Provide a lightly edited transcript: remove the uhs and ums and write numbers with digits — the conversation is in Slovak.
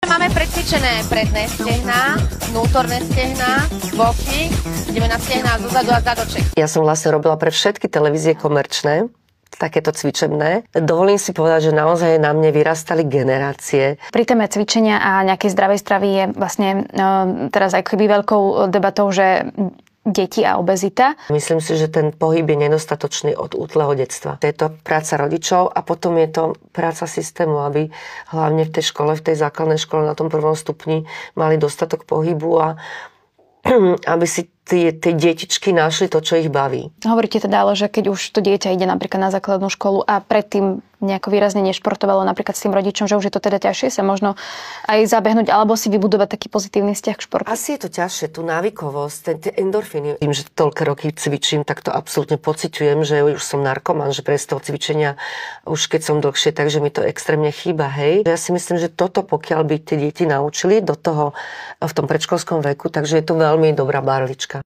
Máme precvičené predné stehná, vnútorné stehná, boky, ideme na stehná zozadu a zadoček. Ja som vlastne robila pre všetky televízie komerčné, takéto cvičebné. Dovolím si povedať, že naozaj na mne vyrastali generácie. Pri téme cvičenia a nejakej zdravej stravy je vlastne teraz ako keby veľkou debatou, že deti a obezita. Myslím si, že ten pohyb je nedostatočný od útleho detstva. Je to práca rodičov a potom je to práca systému, aby hlavne v tej škole, v tej základnej škole na tom prvom stupni mali dostatok pohybu a aby si tie detičky našli to, čo ich baví. Hovoríte teda ale, že keď už to dieťa ide napríklad na základnú školu a predtým nejako výrazne nešportovalo napríklad s tým rodičom, že už je to teda ťažšie sa možno aj zabehnúť alebo si vybudovať taký pozitívny vzťah k športu? Asi je to ťažšie, tú návykovosť, tie endorfíny. Tým, že toľké roky cvičím, tak to absolútne pociťujem, že už som narkoman, že bez toho cvičenia už keď som dlhšie, takže mi to extrémne chýba, hej. Ja si myslím, že toto pokiaľ by tie deti naučili do toho v tom predškolskom veku, takže je to veľmi dobrá barlička.